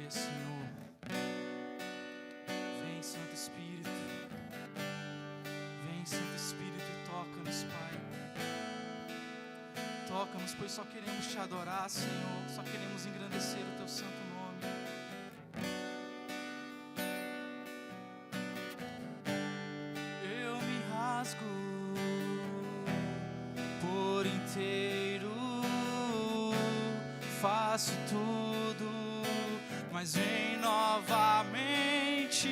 Aleluia, Senhor. Vem, Santo Espírito. Vem, Santo Espírito, e toca-nos, Pai. Toca-nos, pois só queremos te adorar, Senhor. Só queremos engrandecer o teu santo nome. Eu me rasgo por inteiro, faço tudo, mas vem novamente.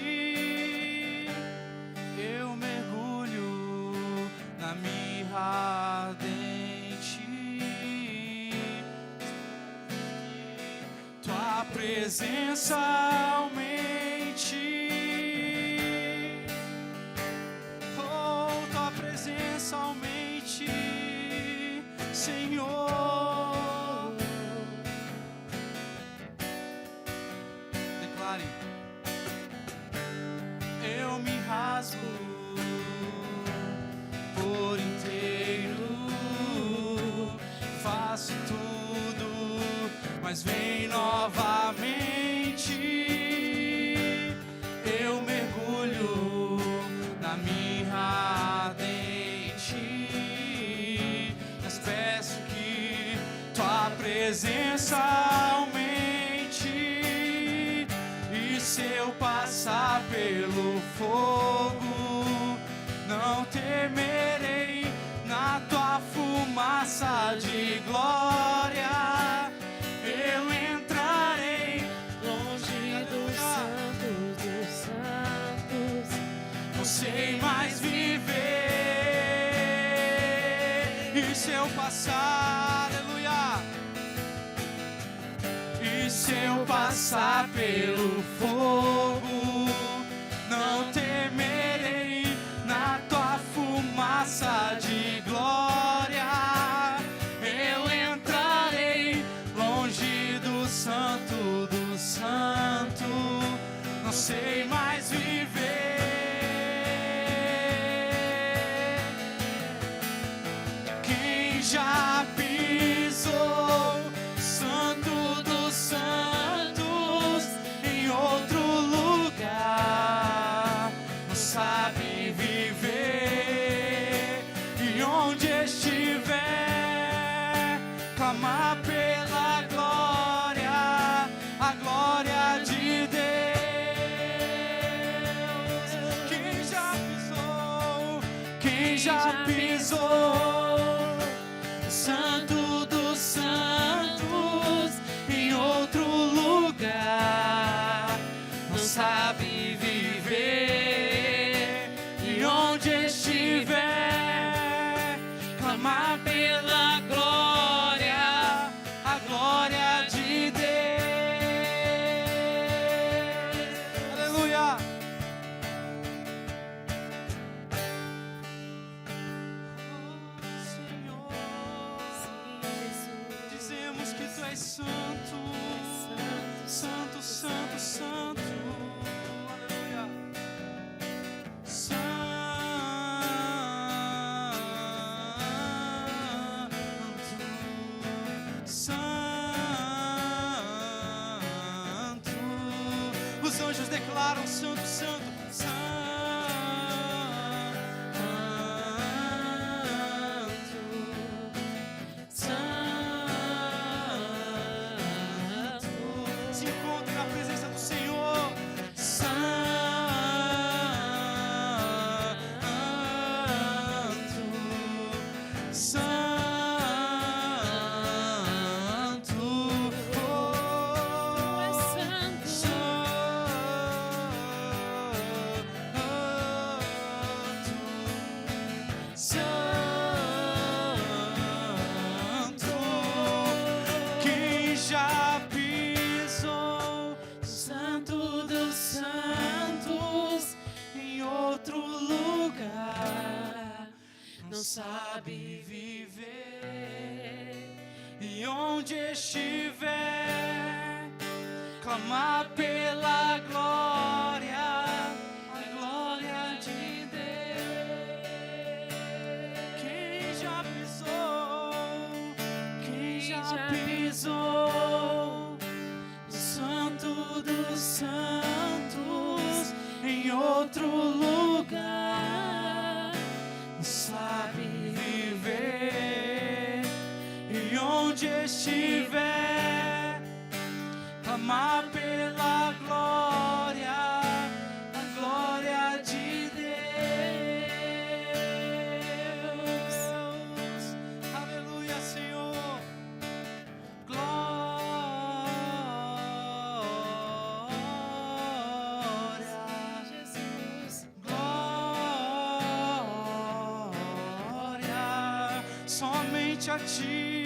Eu mergulho na mirra ardente. Tua presença aumente. Oh, tua presença aumente, Senhor. Declare: eu me rasgo por inteiro, faço tudo, mas vem novamente. Eu mergulho na mirra ardente, mas peço que tua presença aumente. E se eu passar pelo fogo, não temerei. Na tua fumaça de glória eu entrarei. Longe dos santos, Não sei mais viver. E se eu passar, aleluia, e se eu passar pelo fogo, não temerei. Na tua fumaça de glória eu entrarei. Longe do santo, não sei mais viver. Quem já pisou santo dos santos em outro lugar não sabe viver. E onde estiver, clamar pela glória, a glória de Deus. Quem já pisou santo dos santos em outro lugar não sabe viver. E onde estiver, clamar pela glória, a glória de Deus. Aleluia. Dizemos que tu és santo, santo, santo, santo. Aleluia. Santo. Os anjos declaram: santo, santo, santo. Se encontre na presença do Senhor. Quem já pisou santo dos santos em outro lugar não sabe viver. E onde estiver, clamar pela glória, a glória de Deus. Quem já pisou no santo dos onde estiver, clamar pela glória, a glória de Deus. Aleluia, Senhor. Glória, Jesus. glória, somente a ti.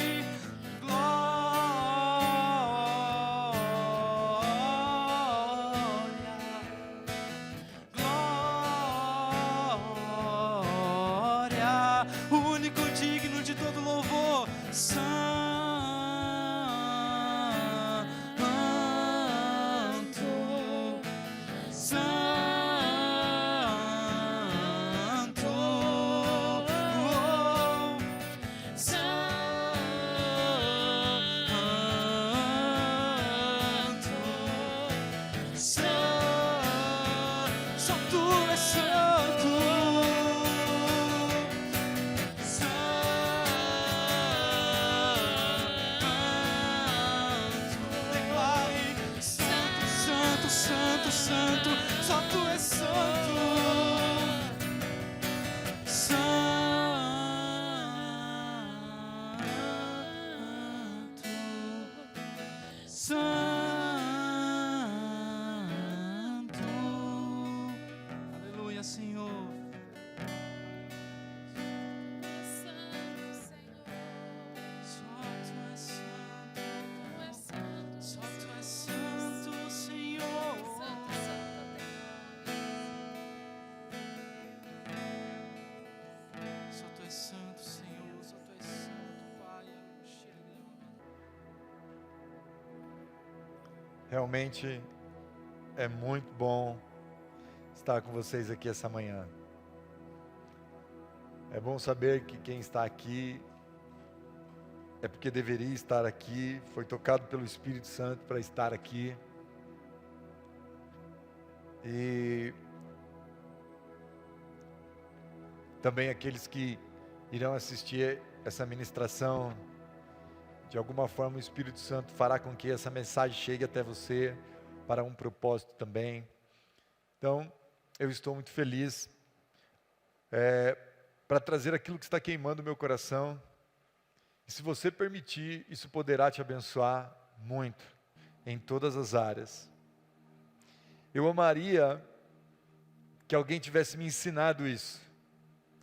Glória, o único digno de todo louvor. Santo, Santo, oh, só tu és santo. Declare: santo, santo, santo, santo, só tu és santo. Santo, aleluia, Senhor. Santo, Senhor. Só tu és santo, Tu és santo. só tu és santo, Senhor. Santo, santo, Só tu és santo, Senhor, só tu és santo, Pai. Realmente é muito bom estar com vocês aqui essa manhã. É bom saber que quem está aqui é porque deveria estar aqui, foi tocado pelo Espírito Santo para estar aqui. E também aqueles que irão assistir essa ministração, de alguma forma o Espírito Santo fará com que essa mensagem chegue até você para um propósito também. Então, eu estou muito feliz para trazer aquilo que está queimando o meu coração. E se você permitir, isso poderá te abençoar muito, em todas as áreas. Eu amaria que alguém tivesse me ensinado isso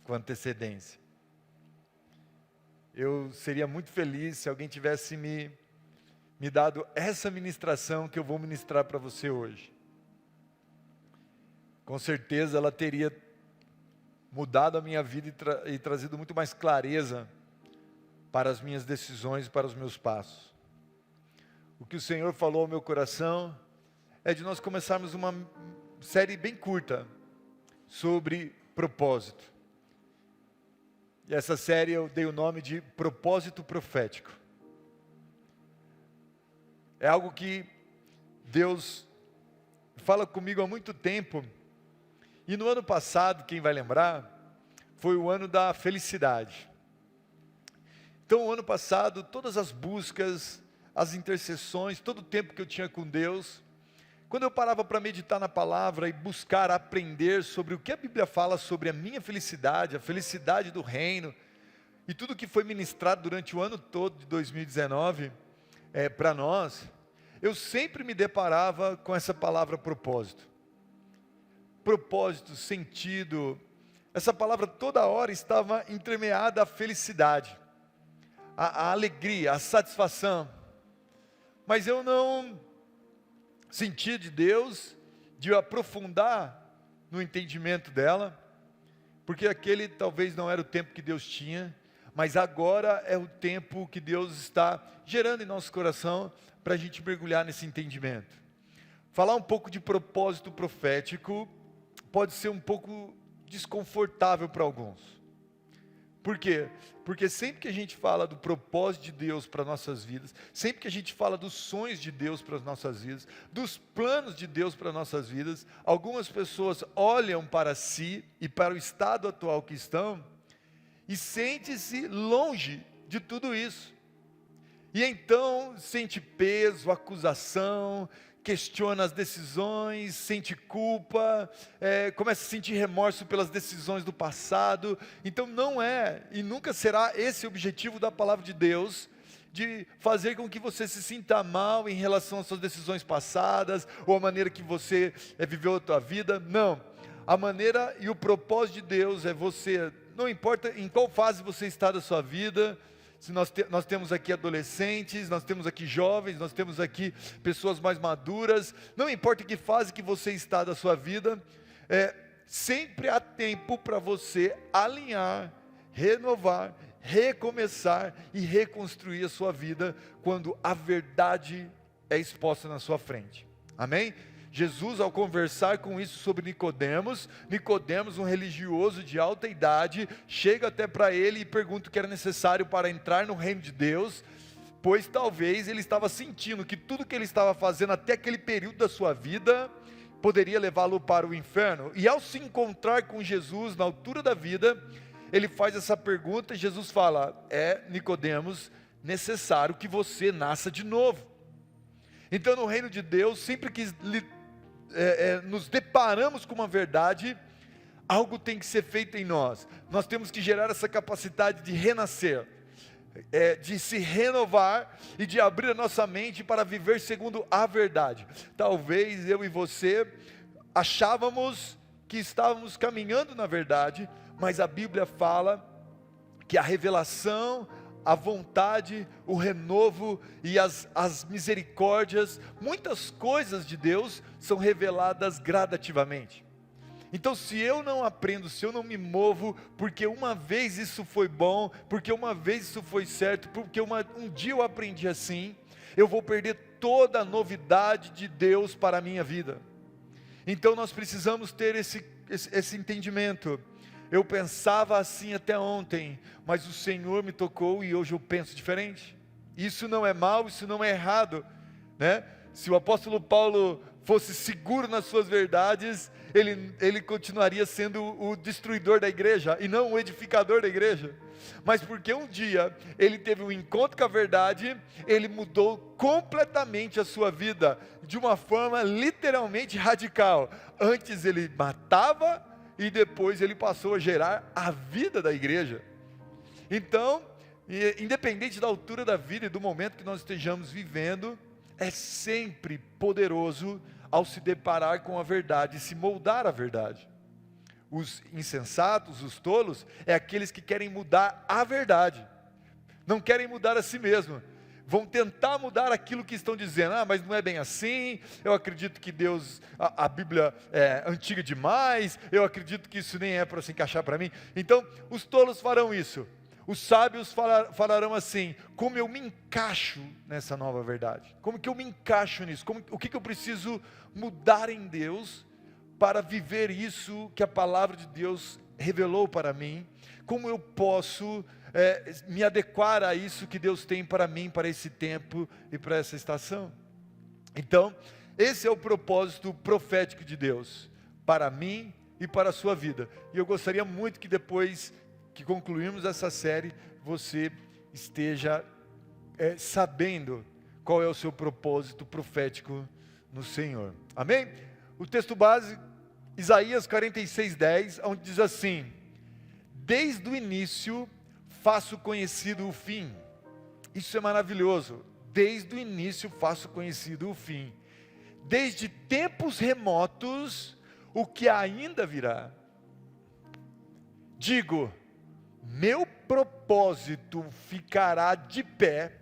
com antecedência. Eu seria muito feliz se alguém tivesse me dado essa ministração que eu vou ministrar para você hoje. Com certeza ela teria mudado a minha vida e trazido muito mais clareza para as minhas decisões e para os meus passos. O que o Senhor falou ao meu coração é de nós começarmos uma série bem curta sobre propósito. E essa série eu dei o nome de Propósito Profético. É algo que Deus fala comigo há muito tempo. E no ano passado, quem vai lembrar, foi o ano da felicidade. Então, o ano passado, todas as buscas, as intercessões, todo o tempo que eu tinha com Deus, quando eu parava para meditar na palavra e buscar aprender sobre o que a Bíblia fala sobre a minha felicidade, a felicidade do reino, e tudo que foi ministrado durante o ano todo de 2019, para nós, eu sempre me deparava com essa palavra propósito. Propósito, sentido, essa palavra toda hora estava entremeada à felicidade, à alegria, à satisfação. Mas eu não sentia de Deus, de eu aprofundar no entendimento dela, porque aquele talvez não era o tempo que Deus tinha, mas agora é o tempo que Deus está gerando em nosso coração, para a gente mergulhar nesse entendimento. Falar um pouco de propósito profético, pode ser um pouco desconfortável para alguns. Por quê? Porque sempre que a gente fala do propósito de Deus para nossas vidas, sempre que a gente fala dos sonhos de Deus para as nossas vidas, dos planos de Deus para as nossas vidas, algumas pessoas olham para si e para o estado atual que estão e sentem-se longe de tudo isso. E então sente peso, acusação, questiona as decisões, sente culpa, começa a sentir remorso pelas decisões do passado. Então não é e nunca será esse o objetivo da palavra de Deus, de fazer com que você se sinta mal em relação às suas decisões passadas, ou a maneira que você viveu a tua vida. Não, a maneira e o propósito de Deus é você, não importa em qual fase você está da sua vida. Se nós temos aqui adolescentes, nós temos aqui jovens, nós temos aqui pessoas mais maduras, não importa em que fase que você está da sua vida, sempre há tempo para você alinhar, renovar, recomeçar e reconstruir a sua vida, quando a verdade é exposta na sua frente, amém? Jesus, ao conversar com isso sobre Nicodemos, um religioso de alta idade, chega até para ele e pergunta o que era necessário para entrar no reino de Deus, pois talvez ele estava sentindo que tudo que ele estava fazendo até aquele período da sua vida, poderia levá-lo para o inferno. E ao se encontrar com Jesus na altura da vida, ele faz essa pergunta e Jesus fala: Nicodemos, necessário que você nasça de novo. Então no reino de Deus, sempre que nos deparamos com uma verdade, algo tem que ser feito em nós. Nós temos que gerar essa capacidade de renascer, de se renovar e de abrir a nossa mente para viver segundo a verdade. Talvez eu e você achávamos que estávamos caminhando na verdade, mas a Bíblia fala que a revelação, a vontade, o renovo e as misericórdias, muitas coisas de Deus são reveladas gradativamente. Então se eu não aprendo, se eu não me movo, porque uma vez isso foi bom, porque uma vez isso foi certo, porque um dia eu aprendi assim, eu vou perder toda a novidade de Deus para a minha vida. Então nós precisamos ter esse entendimento. Eu pensava assim até ontem, mas o Senhor me tocou e hoje eu penso diferente. Isso não é mal, isso não é errado, né? Se o apóstolo Paulo fosse seguro nas suas verdades, ele continuaria sendo o destruidor da igreja e não o edificador da igreja. Mas porque um dia ele teve um encontro com a verdade, ele mudou completamente a sua vida, de uma forma literalmente radical. Antes ele matava, e depois ele passou a gerar a vida da igreja. Então, independente da altura da vida e do momento que nós estejamos vivendo, é sempre poderoso ao se deparar com a verdade e se moldar à verdade. Os insensatos, os tolos, é aqueles que querem mudar a verdade, não querem mudar a si mesmo. Vão tentar mudar aquilo que estão dizendo. Mas não é bem assim, eu acredito que Deus, a Bíblia é antiga demais, eu acredito que isso nem é para se encaixar para mim. Então, os tolos farão isso. Os sábios falarão assim: como eu me encaixo nessa nova verdade? Como que eu me encaixo nisso? O que eu preciso mudar em Deus para viver isso que a palavra de Deus revelou para mim? Como eu posso me adequar a isso que Deus tem para mim, para esse tempo e para essa estação? Então, esse é o propósito profético de Deus, para mim e para a sua vida. E eu gostaria muito que depois que concluirmos essa série, você esteja sabendo qual é o seu propósito profético no Senhor. Amém? O texto base, Isaías 46:10, onde diz assim: desde o início faço conhecido o fim. Isso é maravilhoso. Desde o início faço conhecido o fim. Desde tempos remotos, o que ainda virá. Digo, meu propósito ficará de pé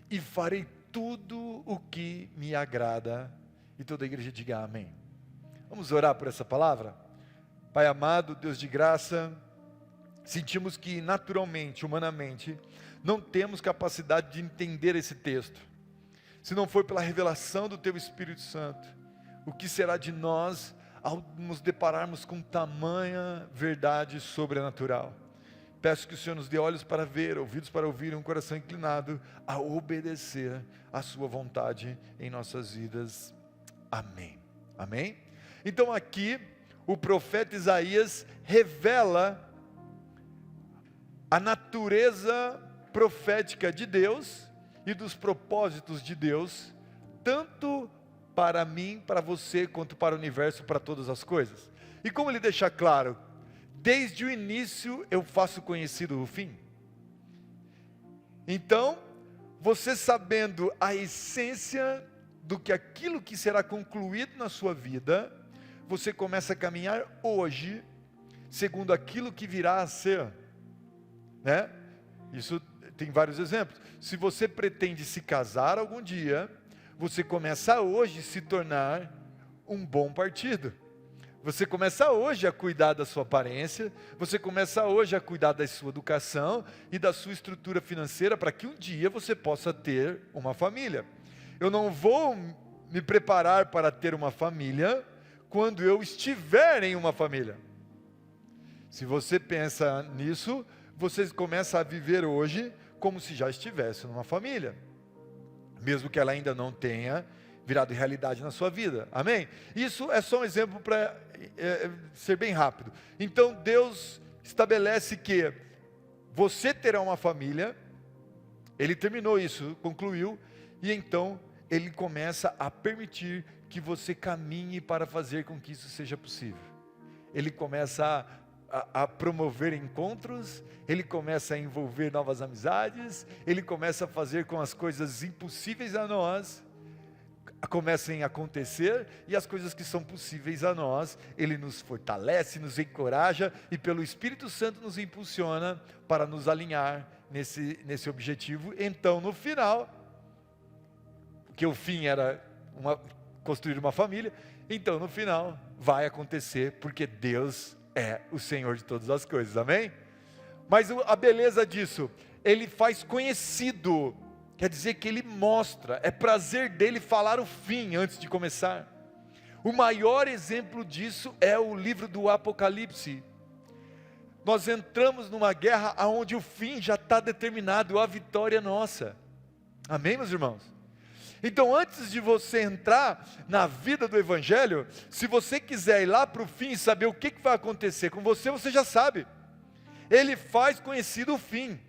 e farei tudo o que me agrada. E toda a igreja diga amém. Vamos orar por essa palavra? Pai amado, Deus de graça, sentimos que naturalmente, humanamente, não temos capacidade de entender esse texto. Se não for pela revelação do Teu Espírito Santo, o que será de nós ao nos depararmos com tamanha verdade sobrenatural? Peço que o Senhor nos dê olhos para ver, ouvidos para ouvir, um coração inclinado a obedecer a Sua vontade em nossas vidas. Amém. Amém? Então aqui, o profeta Isaías revela a natureza profética de Deus e dos propósitos de Deus, tanto para mim, para você, quanto para o universo, para todas as coisas. E como ele deixa claro, desde o início eu faço conhecido o fim. Então, você sabendo a essência do que aquilo que será concluído na sua vida, você começa a caminhar hoje, segundo aquilo que virá a ser, né? Isso tem vários exemplos. Se você pretende se casar algum dia, você começa hoje a se tornar um bom partido. Você começa hoje a cuidar da sua aparência, você começa hoje a cuidar da sua educação e da sua estrutura financeira para que um dia você possa ter uma família. Eu não vou me preparar para ter uma família quando eu estiver em uma família. Se você pensa nisso, você começa a viver hoje como se já estivesse numa família, mesmo que ela ainda não tenha virado realidade na sua vida, amém? Isso é só um exemplo para ser bem rápido. Então Deus estabelece que você terá uma família, Ele terminou isso, concluiu, e então Ele começa a permitir que você caminhe para fazer com que isso seja possível. Ele começa a promover encontros, Ele começa a envolver novas amizades, Ele começa a fazer com as coisas impossíveis a nós comecem a acontecer, e as coisas que são possíveis a nós, Ele nos fortalece, nos encoraja, e pelo Espírito Santo nos impulsiona para nos alinhar nesse objetivo. Então, no final, que o fim era construir uma família, então no final vai acontecer, porque Deus é o Senhor de todas as coisas, amém? Mas a beleza disso, Ele faz conhecido, quer dizer que Ele mostra, é prazer dEle falar o fim antes de começar. O maior exemplo disso é o livro do Apocalipse. Nós entramos numa guerra onde o fim já está determinado, a vitória é nossa, amém, meus irmãos? Então, antes de você entrar na vida do Evangelho, se você quiser ir lá para o fim e saber o que vai acontecer com você, você já sabe. Ele faz conhecido o fim.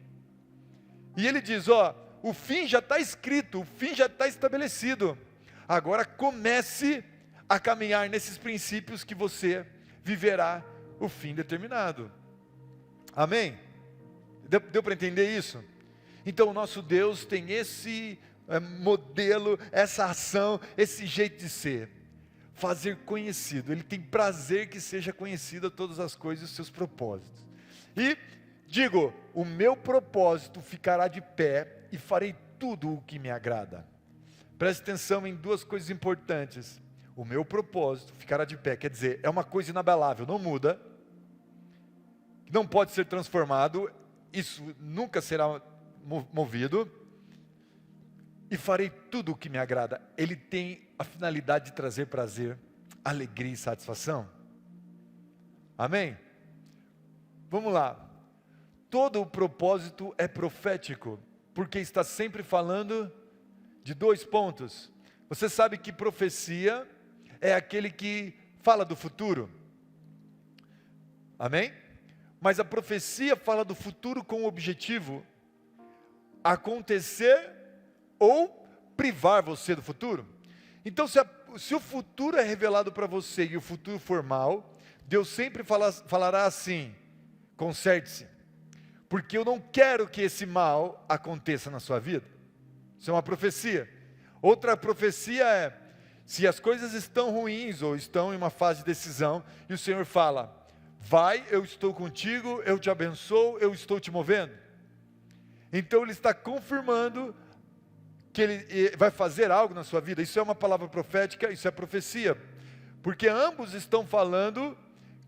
E Ele diz, o fim já está escrito, o fim já está estabelecido. Agora comece a caminhar nesses princípios que você viverá o fim determinado. Amém? Deu para entender isso? Então, o nosso Deus tem esse modelo, essa ação, esse jeito de ser, fazer conhecido. Ele tem prazer que seja conhecida todas as coisas e os seus propósitos. E digo, o meu propósito ficará de pé e farei tudo o que me agrada. Preste atenção em duas coisas importantes. O meu propósito ficará de pé, quer dizer, é uma coisa inabalável, não muda, não pode ser transformado, isso nunca será movido. E farei tudo o que me agrada. Ele tem a finalidade de trazer prazer, alegria e satisfação. Amém? Vamos lá. Todo o propósito é profético, porque está sempre falando de dois pontos. Você sabe que profecia é aquele que fala do futuro. Amém? Mas a profecia fala do futuro com o objetivo acontecer ou privar você do futuro. Então, se o futuro é revelado para você e o futuro for mal, Deus sempre falará assim: conserte-se, porque eu não quero que esse mal aconteça na sua vida. Isso é uma profecia. Outra profecia é, se as coisas estão ruins ou estão em uma fase de decisão, e o Senhor fala, vai, eu estou contigo, eu te abençoo, eu estou te movendo. Então Ele está confirmando que Ele vai fazer algo na sua vida. Isso é uma palavra profética, isso é profecia, porque ambos estão falando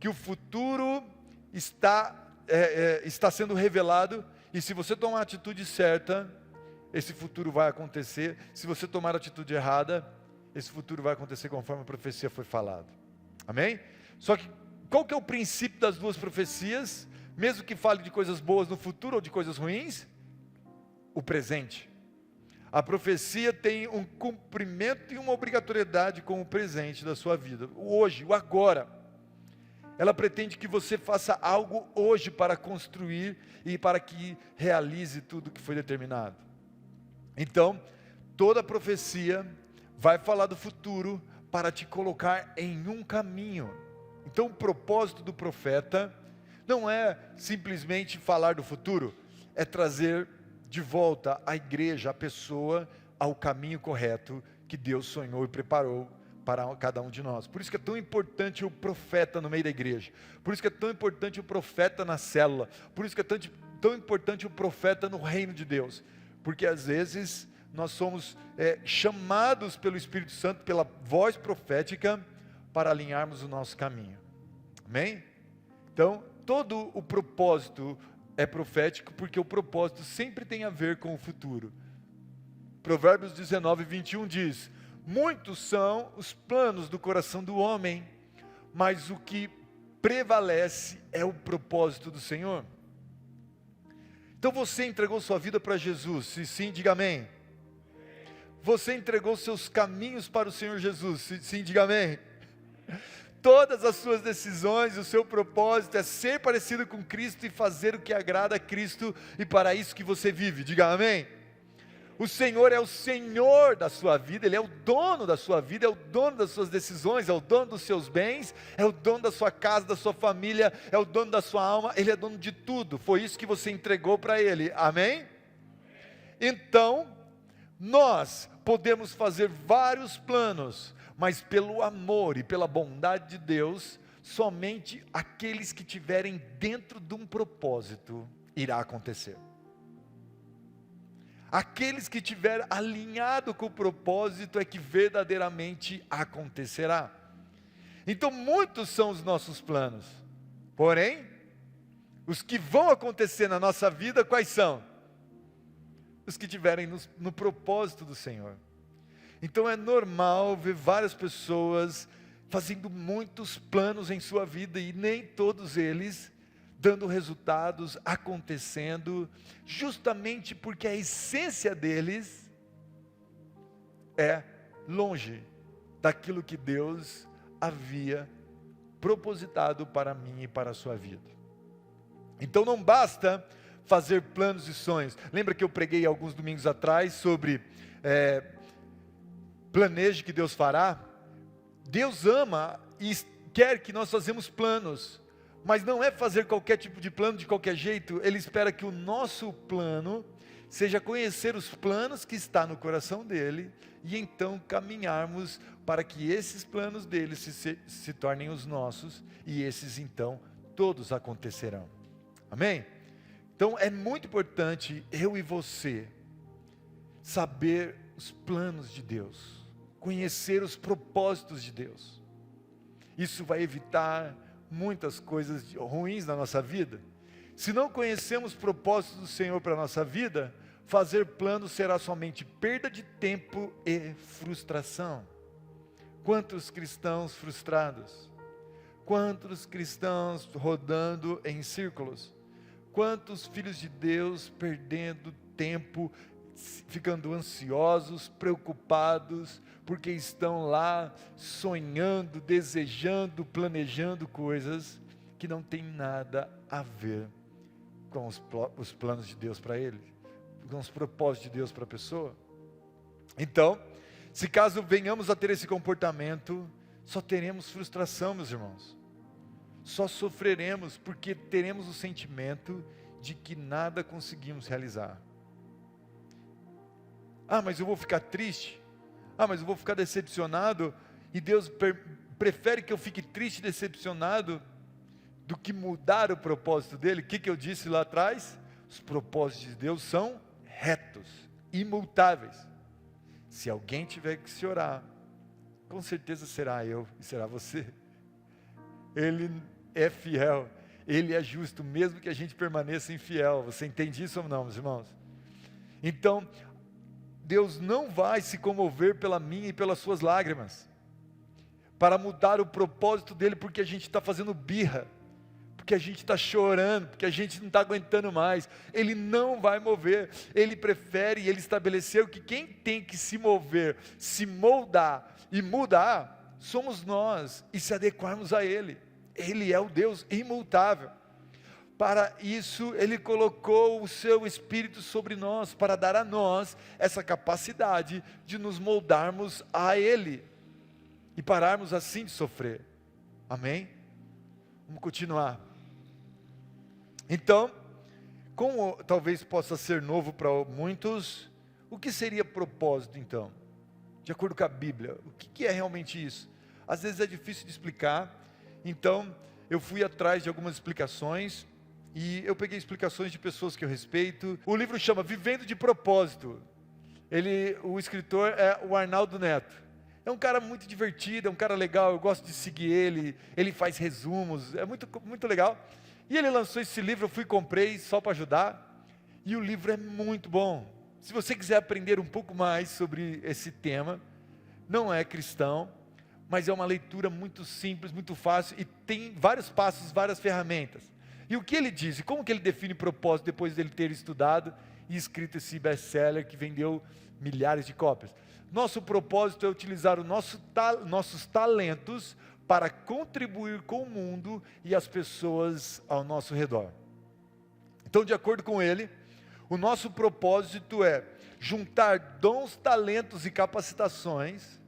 que o futuro está sendo revelado, e se você tomar a atitude certa, esse futuro vai acontecer. Se você tomar a atitude errada, esse futuro vai acontecer conforme a profecia foi falada. Amém? Só que qual que é o princípio das duas profecias? Mesmo que fale de coisas boas no futuro ou de coisas ruins, o presente. A profecia tem um cumprimento e uma obrigatoriedade com o presente da sua vida, o hoje, o agora. Ela pretende que você faça algo hoje para construir e para que realize tudo que foi determinado. Então, toda profecia vai falar do futuro para te colocar em um caminho. Então, o propósito do profeta não é simplesmente falar do futuro, é trazer de volta a igreja, a pessoa, ao caminho correto que Deus sonhou e preparou para cada um de nós. Por isso que é tão importante o profeta no meio da igreja. Por isso que é tão importante o profeta na célula. Por isso que é tão importante o profeta no reino de Deus. Porque às vezes nós somos chamados pelo Espírito Santo, pela voz profética, para alinharmos o nosso caminho. Amém? Então, todo o propósito é profético, porque o propósito sempre tem a ver com o futuro. Provérbios 19, 21 diz: muitos são os planos do coração do homem, mas o que prevalece é o propósito do Senhor. Então você entregou sua vida para Jesus? Se sim, diga amém. Você entregou seus caminhos para o Senhor Jesus? Se sim, diga amém. Todas as suas decisões, o seu propósito é ser parecido com Cristo e fazer o que agrada a Cristo, e para isso que você vive, diga amém. O Senhor é o Senhor da sua vida, Ele é o dono da sua vida, é o dono das suas decisões, é o dono dos seus bens, é o dono da sua casa, da sua família, é o dono da sua alma, Ele é dono de tudo. Foi isso que você entregou para Ele, amém? Então, nós podemos fazer vários planos, mas pelo amor e pela bondade de Deus, somente aqueles que tiverem dentro de um propósito irá acontecer. Aqueles que tiverem alinhado com o propósito é que verdadeiramente acontecerá. Então muitos são os nossos planos, porém, os que vão acontecer na nossa vida, quais são? Os que tiverem no propósito do Senhor. Então é normal ver várias pessoas fazendo muitos planos em sua vida e nem todos eles dando resultados, acontecendo, justamente porque a essência deles é longe daquilo que Deus havia propositado para mim e para a sua vida. Então não basta fazer planos e sonhos. Lembra que eu preguei alguns domingos atrás sobre planeje que Deus fará? Deus ama e quer que nós façamos planos, mas não é fazer qualquer tipo de plano de qualquer jeito. Ele espera que o nosso plano seja conhecer os planos que está no coração dele, e então caminharmos para que esses planos dele se tornem os nossos, e esses então todos acontecerão. Amém? Então é muito importante eu e você saber os planos de Deus, conhecer os propósitos de Deus. Isso vai evitar muitas coisas ruins na nossa vida. Se não conhecemos os propósitos do Senhor para a nossa vida, fazer planos será somente perda de tempo e frustração. Quantos cristãos frustrados? Quantos cristãos rodando em círculos? Quantos filhos de Deus perdendo tempo, ficando ansiosos, preocupados, porque estão lá sonhando, desejando, planejando coisas que não tem nada a ver com os planos de Deus para ele, com os propósitos de Deus para a pessoa. Então, se caso venhamos a ter esse comportamento, só teremos frustração, meus irmãos. Só sofreremos, porque teremos o sentimento de que nada conseguimos realizar. Ah, mas eu vou ficar triste. Ah, mas eu vou ficar decepcionado. E Deus prefere que eu fique triste e decepcionado do que mudar o propósito dele. O que eu disse lá atrás? Os propósitos de Deus são retos, imutáveis. Se alguém tiver que se orar, com certeza será eu e será você. Ele é fiel, Ele é justo, mesmo que a gente permaneça infiel. Você entende isso ou não, meus irmãos? Então, Deus não vai se comover pela minha e pelas suas lágrimas, para mudar o propósito dele, porque a gente está fazendo birra, porque a gente está chorando, porque a gente não está aguentando mais. Ele não vai mover. Ele prefere, e ele estabeleceu que quem tem que se mover, se moldar e mudar, somos nós, e se adequarmos a ele. Ele é o Deus imutável. para isso Ele colocou o seu Espírito sobre nós, para dar a nós essa capacidade de nos moldarmos a Ele, e pararmos assim de sofrer, amém? Vamos continuar. Então, como talvez possa ser novo para muitos, o que seria propósito então? De acordo com a Bíblia, o que é realmente isso? Às vezes é difícil de explicar, então eu fui atrás de algumas explicações, e eu peguei explicações de pessoas que eu respeito. O livro chama Vivendo de Propósito. O escritor é o Arnaldo Neto. É um cara muito divertido, é um cara legal, eu gosto de seguir ele faz resumos, é muito, muito legal. E ele lançou esse livro, eu fui e comprei só para ajudar, e o livro é muito bom. Se você quiser aprender um pouco mais sobre esse tema, não é cristão, mas é uma leitura muito simples, muito fácil, e tem vários passos, várias ferramentas. E o que ele diz, e como que ele define propósito depois dele ter estudado e escrito esse best-seller que vendeu milhares de cópias? Nosso propósito é utilizar nossos talentos para contribuir com o mundo e as pessoas ao nosso redor. Então, de acordo com ele, o nosso propósito é juntar dons, talentos e capacitações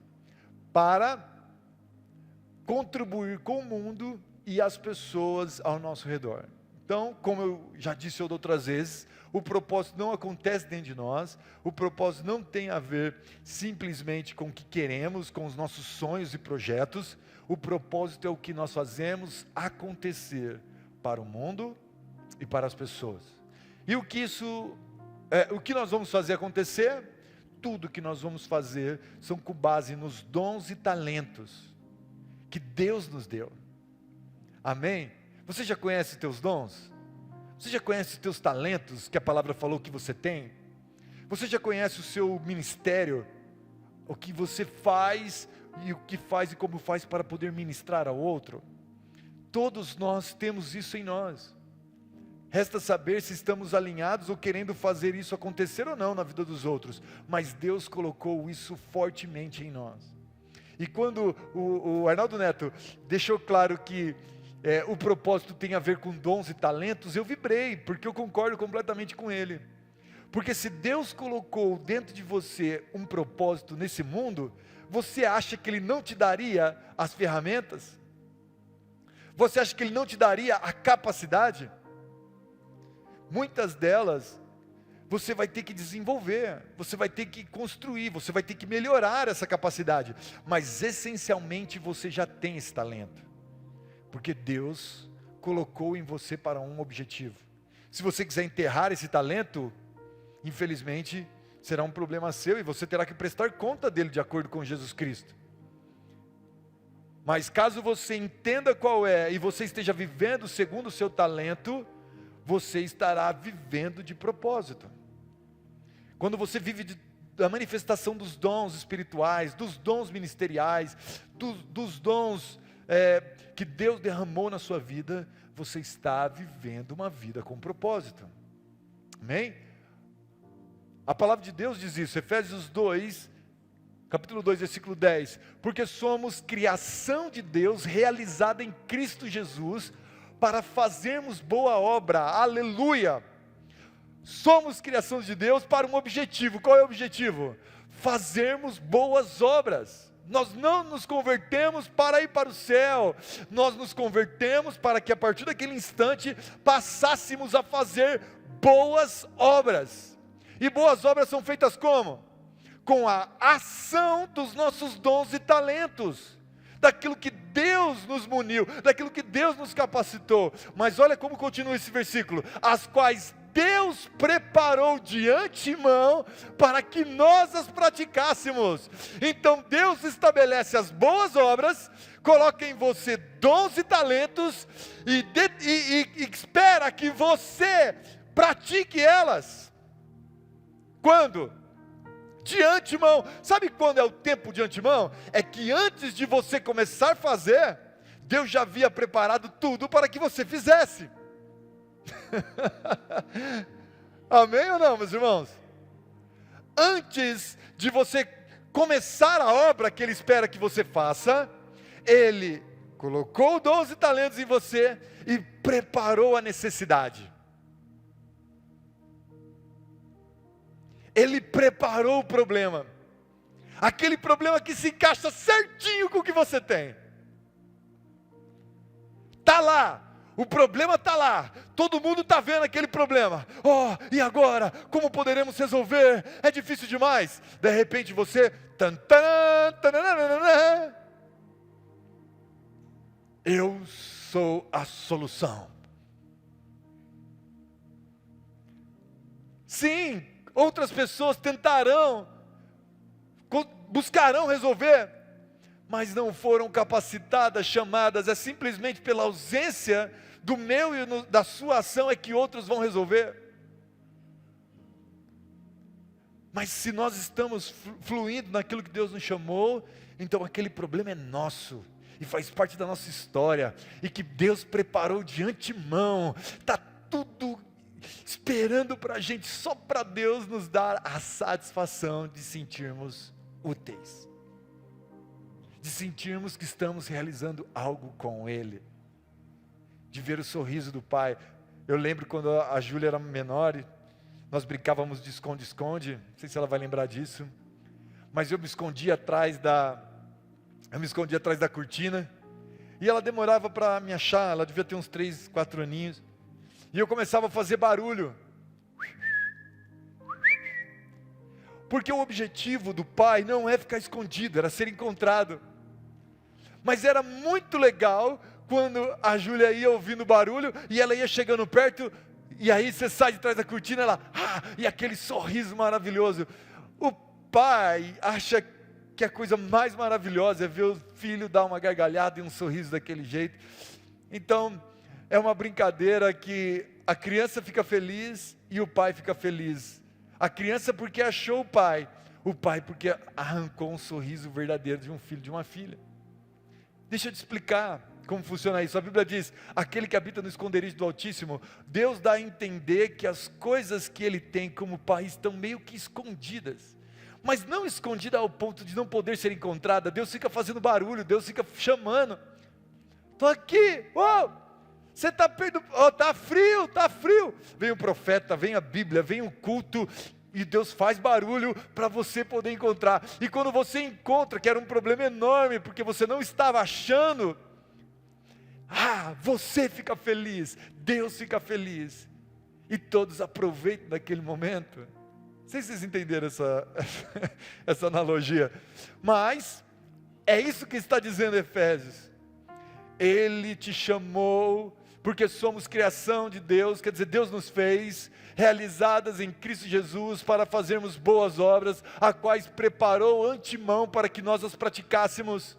para contribuir com o mundo e as pessoas ao nosso redor. Então, como eu já disse outras vezes, o propósito não acontece dentro de nós, o propósito não tem a ver simplesmente com o que queremos, com os nossos sonhos e projetos. O propósito é o que nós fazemos acontecer para o mundo e para as pessoas. E o que nós vamos fazer acontecer? Tudo que nós vamos fazer são com base nos dons e talentos que Deus nos deu. Amém? Você já conhece os teus dons? Você já conhece os teus talentos que a palavra falou que você tem? Você já conhece o seu ministério? O que você faz e como faz para poder ministrar ao outro? Todos nós temos isso em nós. Resta saber se estamos alinhados ou querendo fazer isso acontecer ou não na vida dos outros. Mas Deus colocou isso fortemente em nós. E quando o Arnaldo Neto deixou claro que o propósito tem a ver com dons e talentos, eu vibrei, porque eu concordo completamente com ele. Porque se Deus colocou dentro de você um propósito nesse mundo, você acha que Ele não te daria as ferramentas? Você acha que Ele não te daria a capacidade? Muitas delas, você vai ter que desenvolver, você vai ter que construir, você vai ter que melhorar essa capacidade. Mas essencialmente você já tem esse talento. Porque Deus colocou em você para um objetivo. Se você quiser enterrar esse talento, infelizmente, será um problema seu e você terá que prestar conta dele de acordo com Jesus Cristo. Mas caso você entenda qual é e você esteja vivendo segundo o seu talento, você estará vivendo de propósito. Quando você vive da manifestação dos dons espirituais, dos dons ministeriais, dos dons que Deus derramou na sua vida, você está vivendo uma vida com propósito. Amém? A palavra de Deus diz isso, Efésios 2, capítulo 2, versículo 10. Porque somos criação de Deus, realizada em Cristo Jesus, para fazermos boa obra, aleluia. Somos criação de Deus para um objetivo. Qual é o objetivo? Fazermos boas obras. Nós não nos convertemos para ir para o céu, nós nos convertemos para que a partir daquele instante passássemos a fazer boas obras. E boas obras são feitas como? Com a ação dos nossos dons e talentos, daquilo que Deus nos muniu, daquilo que Deus nos capacitou. Mas olha como continua esse versículo: as quais Deus preparou de antemão para que nós as praticássemos. Então Deus estabelece as boas obras, coloca em você dons e talentos e espera que você pratique elas. Quando? De antemão. Sabe quando é o tempo de antemão? É que antes de você começar a fazer, Deus já havia preparado tudo para que você fizesse. Amém ou não, meus irmãos? Antes de você começar a obra que Ele espera que você faça, Ele colocou 12 talentos em você e preparou a necessidade. Ele preparou o problema. Aquele problema que se encaixa certinho com o que você tem. Está lá. O problema está lá, todo mundo está vendo aquele problema. Oh, e agora? Como poderemos resolver? É difícil demais. De repente você... Eu sou a solução. Sim, outras pessoas tentarão, buscarão resolver, mas não foram capacitadas, chamadas. É simplesmente pela ausência do meu e da sua ação é que outros vão resolver. Mas se nós estamos fluindo naquilo que Deus nos chamou, então aquele problema é nosso e faz parte da nossa história, e que Deus preparou de antemão. Está tudo esperando para a gente, só para Deus nos dar a satisfação de sentirmos úteis, de sentirmos que estamos realizando algo com Ele, de ver o sorriso do Pai. Eu lembro quando a Júlia era menor, nós brincávamos de esconde-esconde, não sei se ela vai lembrar disso, mas eu me escondia atrás da cortina, e ela demorava para me achar. Ela devia ter uns 3, 4 aninhos, e eu começava a fazer barulho, porque o objetivo do Pai não é ficar escondido, era ser encontrado. Mas era muito legal quando a Júlia ia ouvindo barulho, e ela ia chegando perto, e aí você sai de trás da cortina, ela, e aquele sorriso maravilhoso. O pai acha que a coisa mais maravilhosa é ver o filho dar uma gargalhada e um sorriso daquele jeito. Então, é uma brincadeira que a criança fica feliz e o pai fica feliz. A criança porque achou o pai porque arrancou um sorriso verdadeiro de um filho, de uma filha. Deixa eu te explicar como funciona isso. A Bíblia diz: aquele que habita no esconderijo do Altíssimo, Deus dá a entender que as coisas que Ele tem como Pai estão meio que escondidas, mas não escondida ao ponto de não poder ser encontrada. Deus fica fazendo barulho, Deus fica chamando. Estou aqui, você está perto, está frio. Vem o profeta, vem a Bíblia, vem o culto, e Deus faz barulho para você poder encontrar. E quando você encontra, que era um problema enorme, porque você não estava achando, você fica feliz, Deus fica feliz, e todos aproveitam daquele momento. Não sei se vocês entenderam essa analogia, mas é isso que está dizendo Efésios. Ele te chamou, porque somos criação de Deus, quer dizer, Deus nos fez, realizadas em Cristo Jesus, para fazermos boas obras, a quais preparou antemão para que nós as praticássemos.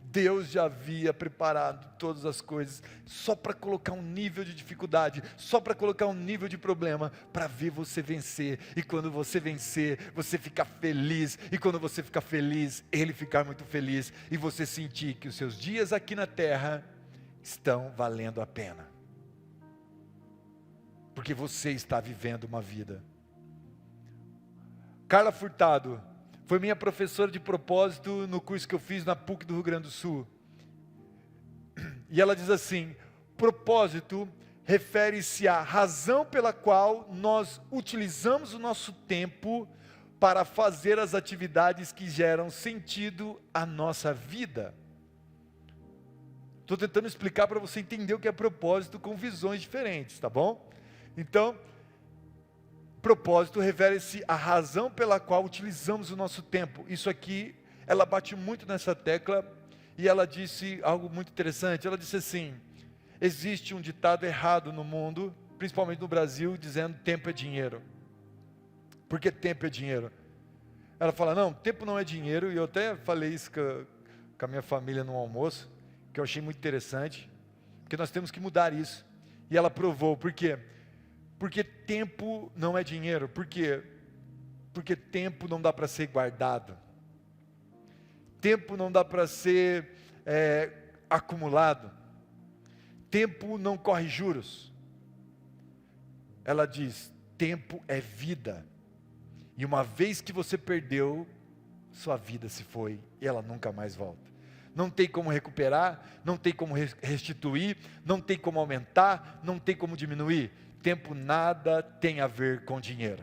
Deus já havia preparado todas as coisas, só para colocar um nível de dificuldade, só para colocar um nível de problema, para ver você vencer. E quando você vencer, você ficar feliz, e quando você ficar feliz, Ele ficar muito feliz, e você sentir que os seus dias aqui na terra estão valendo a pena, porque você está vivendo uma vida. Carla Furtado foi minha professora de propósito no curso que eu fiz na PUC do Rio Grande do Sul. E ela diz assim: propósito refere-se à razão pela qual nós utilizamos o nosso tempo para fazer as atividades que geram sentido à nossa vida. Estou tentando explicar para você entender o que é propósito com visões diferentes, tá bom? Então, propósito refere-se à razão pela qual utilizamos o nosso tempo. Isso aqui, ela bate muito nessa tecla, e ela disse algo muito interessante. Ela disse assim: existe um ditado errado no mundo, principalmente no Brasil, dizendo tempo é dinheiro. Por que tempo é dinheiro? Ela fala: não, tempo não é dinheiro, e eu até falei isso com a minha família no almoço, que eu achei muito interessante, porque nós temos que mudar isso. E ela provou. Por quê? Porque tempo não é dinheiro. Por quê? Porque tempo não dá para ser guardado. Tempo não dá para ser acumulado. Tempo não corre juros. Ela diz: tempo é vida. E uma vez que você perdeu, sua vida se foi, e ela nunca mais volta. Não tem como recuperar, não tem como restituir, não tem como aumentar, não tem como diminuir. Tempo nada tem a ver com dinheiro.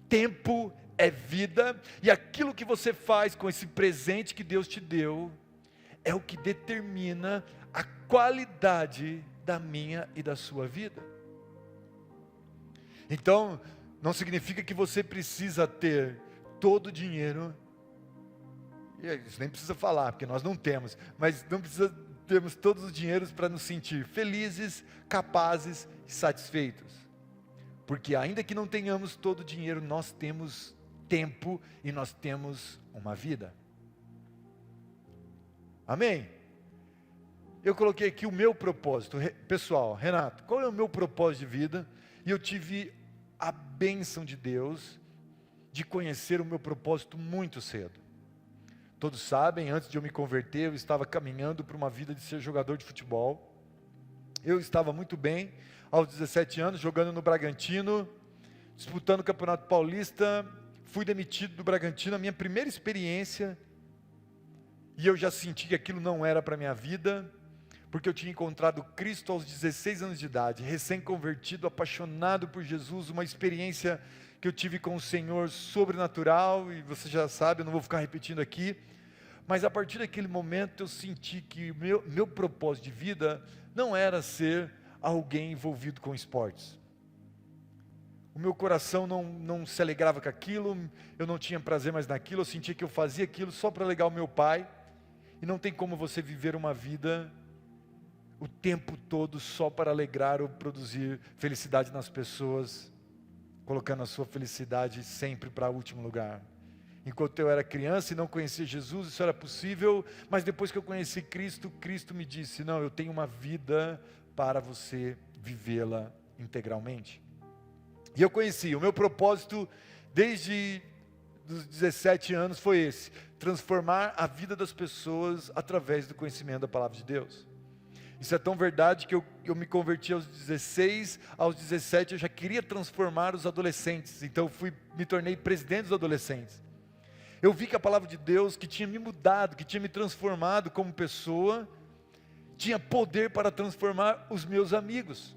Tempo é vida, e aquilo que você faz com esse presente que Deus te deu, é o que determina a qualidade da minha e da sua vida. Então, não significa que você precisa ter todo o dinheiro, e isso nem precisa falar, porque nós não temos, mas não precisa termos todos os dinheiros para nos sentir felizes, capazes e satisfeitos. Porque ainda que não tenhamos todo o dinheiro, nós temos tempo e nós temos uma vida. Amém? Eu coloquei aqui o meu propósito, pessoal, Renato, qual é o meu propósito de vida? E eu tive a bênção de Deus de conhecer o meu propósito muito cedo. Todos sabem, antes de eu me converter, eu estava caminhando para uma vida de ser jogador de futebol. Eu estava muito bem, aos 17 anos, jogando no Bragantino, disputando o Campeonato Paulista, fui demitido do Bragantino, a minha primeira experiência, e eu já senti que aquilo não era para a minha vida, porque eu tinha encontrado Cristo aos 16 anos de idade, recém-convertido, apaixonado por Jesus, uma experiência que eu tive com o Senhor sobrenatural, e você já sabe, eu não vou ficar repetindo aqui, mas a partir daquele momento eu senti que o meu propósito de vida não era ser alguém envolvido com esportes. O meu coração não se alegrava com aquilo, eu não tinha prazer mais naquilo, eu sentia que eu fazia aquilo só para alegar o meu pai, e não tem como você viver uma vida o tempo todo só para alegrar ou produzir felicidade nas pessoas, colocando a sua felicidade sempre para o último lugar. Enquanto eu era criança e não conhecia Jesus, isso era possível, mas depois que eu conheci Cristo, Cristo me disse, não, eu tenho uma vida para você vivê-la integralmente. E eu conheci, o meu propósito desde os 17 anos foi esse, transformar a vida das pessoas através do conhecimento da palavra de Deus. Isso é tão verdade que eu me converti aos 16, aos 17 eu já queria transformar os adolescentes, então me tornei presidente dos adolescentes. Eu vi que a palavra de Deus, que tinha me mudado, que tinha me transformado como pessoa, tinha poder para transformar os meus amigos.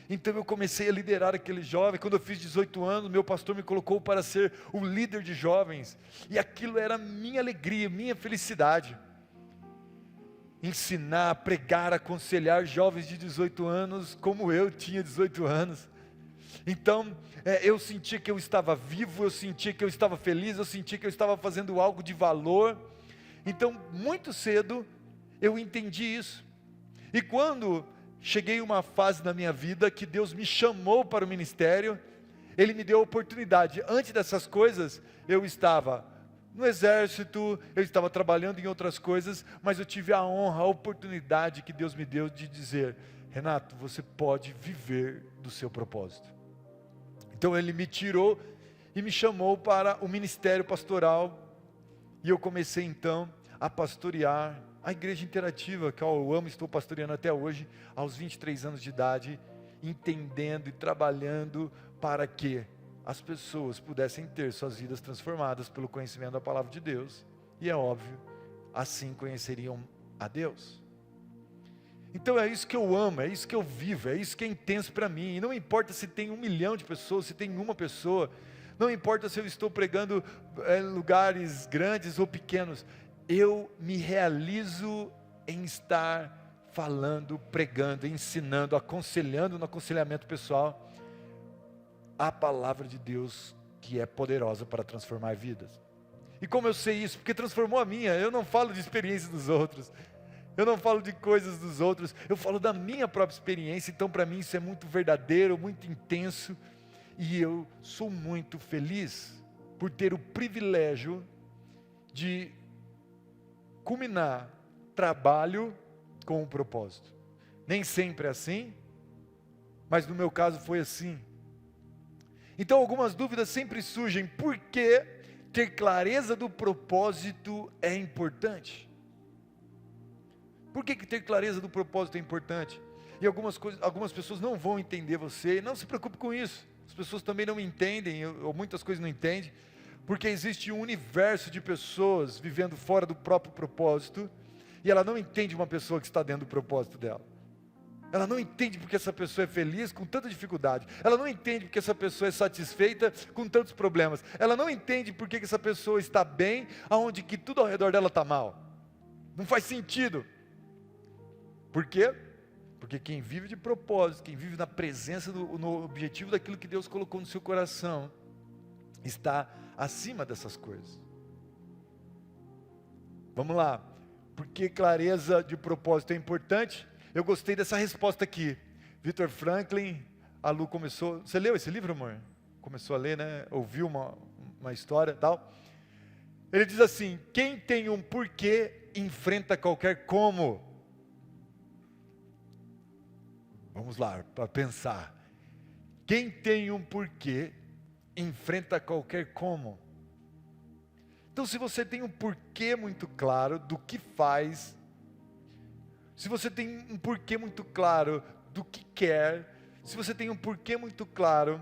Então eu comecei a liderar aquele jovem. Quando eu fiz 18 anos, meu pastor me colocou para ser o líder de jovens, e aquilo era minha alegria, minha felicidade. Ensinar, pregar, aconselhar jovens de 18 anos, como eu tinha 18 anos. Então, eu sentia que eu estava vivo, eu sentia que eu estava feliz, eu sentia que eu estava fazendo algo de valor. Então, muito cedo, eu entendi isso. E quando cheguei a uma fase na minha vida que Deus me chamou para o ministério, Ele me deu a oportunidade. Antes dessas coisas, eu estava no exército, eu estava trabalhando em outras coisas, mas eu tive a honra, a oportunidade que Deus me deu de dizer, Renato, você pode viver do seu propósito. Então Ele me tirou e me chamou para o ministério pastoral, e eu comecei então a pastorear a igreja interativa, que eu amo, estou pastoreando até hoje, aos 23 anos de idade, entendendo e trabalhando para que as pessoas pudessem ter suas vidas transformadas pelo conhecimento da palavra de Deus, e é óbvio, assim conheceriam a Deus. Então é isso que eu amo, é isso que eu vivo, é isso que é intenso para mim, e não importa se tem 1 milhão de pessoas, se tem uma pessoa, não importa se eu estou pregando em lugares grandes ou pequenos, eu me realizo em estar falando, pregando, ensinando, aconselhando no aconselhamento pessoal, a palavra de Deus que é poderosa para transformar vidas. E como eu sei isso? Porque transformou a minha. Eu não falo de experiência dos outros, eu não falo de coisas dos outros, eu falo da minha própria experiência. Então para mim isso é muito verdadeiro, muito intenso, e eu sou muito feliz por ter o privilégio de culminar trabalho com um propósito. Nem sempre é assim, mas no meu caso foi assim. Então algumas dúvidas sempre surgem. Por que ter clareza do propósito é importante? Por que ter clareza do propósito é importante? E algumas pessoas não vão entender você. Não se preocupe com isso. As pessoas também não me entendem, ou muitas coisas não entendem. Porque existe um universo de pessoas vivendo fora do próprio propósito, e ela não entende uma pessoa que está dentro do propósito dela. Ela não entende porque essa pessoa é feliz com tanta dificuldade. Ela não entende porque essa pessoa é satisfeita com tantos problemas. Ela não entende porque que essa pessoa está bem, aonde que tudo ao redor dela está mal. Não faz sentido. Por quê? Porque quem vive de propósito, quem vive na presença, no objetivo daquilo que Deus colocou no seu coração, está acima dessas coisas. Vamos lá. Por que clareza de propósito é importante? Eu gostei dessa resposta aqui. Victor Franklin, a Lu começou... Você leu esse livro, amor? Começou a ler, né? Ouviu uma história e tal. Ele diz assim: quem tem um porquê, enfrenta qualquer como. Vamos lá, para pensar. Quem tem um porquê, enfrenta qualquer como. Então, se você tem um porquê muito claro do que faz, se você tem um porquê muito claro do que quer, se você tem um porquê muito claro,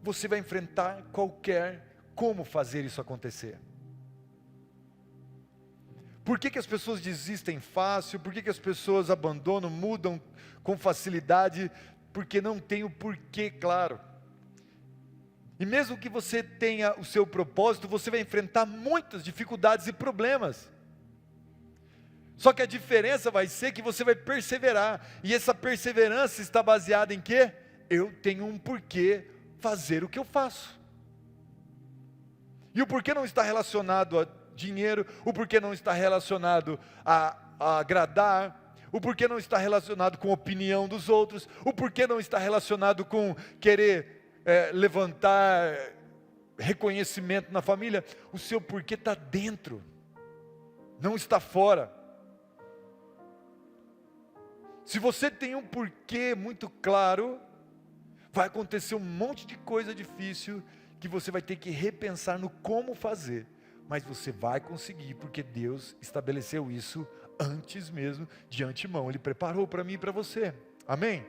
você vai enfrentar qualquer como fazer isso acontecer. Por que as pessoas desistem fácil? Por que as pessoas abandonam, mudam com facilidade? Porque não tem o porquê claro. E mesmo que você tenha o seu propósito, você vai enfrentar muitas dificuldades e problemas. Só que a diferença vai ser que você vai perseverar. E essa perseverança está baseada em quê? Eu tenho um porquê fazer o que eu faço. E o porquê não está relacionado a dinheiro, o porquê não está relacionado a agradar, o porquê não está relacionado com a opinião dos outros, o porquê não está relacionado com querer levantar reconhecimento na família. O seu porquê está dentro, não está fora. Se você tem um porquê muito claro, vai acontecer um monte de coisa difícil que você vai ter que repensar no como fazer, mas você vai conseguir, porque Deus estabeleceu isso antes mesmo, de antemão. Ele preparou para mim e para você. Amém?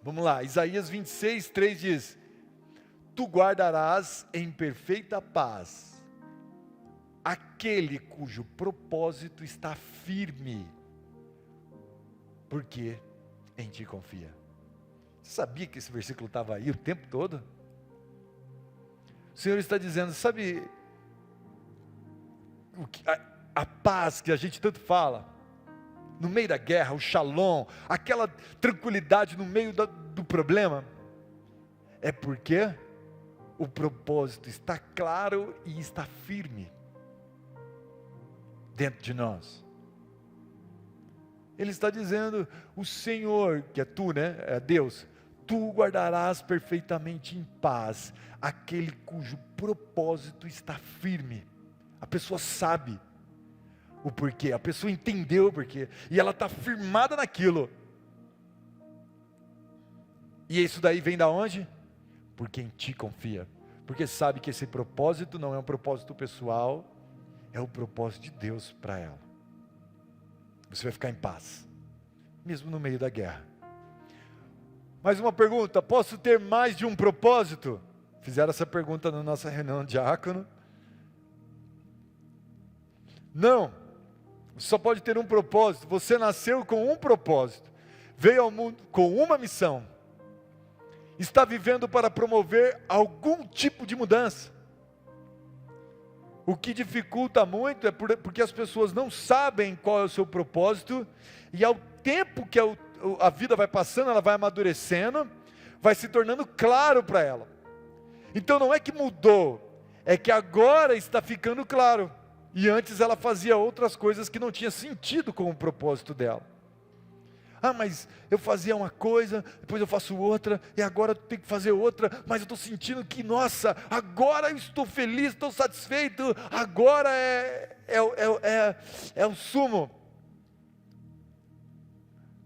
Vamos lá, Isaías 26, 3 diz: tu guardarás em perfeita paz aquele cujo propósito está firme, porque em ti confia. Você sabia que esse versículo estava aí o tempo todo? O Senhor está dizendo, sabe, a paz que a gente tanto fala, no meio da guerra, o shalom, aquela tranquilidade no meio do problema, é porque o propósito está claro e está firme dentro de nós. Ele está dizendo, o Senhor, que é tu, né? É Deus, tu guardarás perfeitamente em paz aquele cujo propósito está firme. A pessoa sabe o porquê, a pessoa entendeu o porquê, e ela está firmada naquilo. E isso daí vem da onde? Porque em ti confia, porque sabe que esse propósito não é um propósito pessoal, é o propósito de Deus para ela. Você vai ficar em paz, mesmo no meio da guerra. Mais uma pergunta: posso ter mais de um propósito? Fizeram essa pergunta na nossa reunião de diácono. Não, você só pode ter um propósito. Você nasceu com um propósito, veio ao mundo com uma missão, está vivendo para promover algum tipo de mudança. O que dificulta muito é porque as pessoas não sabem qual é o seu propósito, e ao tempo que a vida vai passando, ela vai amadurecendo, vai se tornando claro para ela. Então não é que mudou, é que agora está ficando claro, e antes ela fazia outras coisas que não tinha sentido com o propósito dela. Ah, mas eu fazia uma coisa, depois eu faço outra, e agora eu tenho que fazer outra, mas eu estou sentindo que, nossa, agora eu estou feliz, estou satisfeito, agora é o sumo.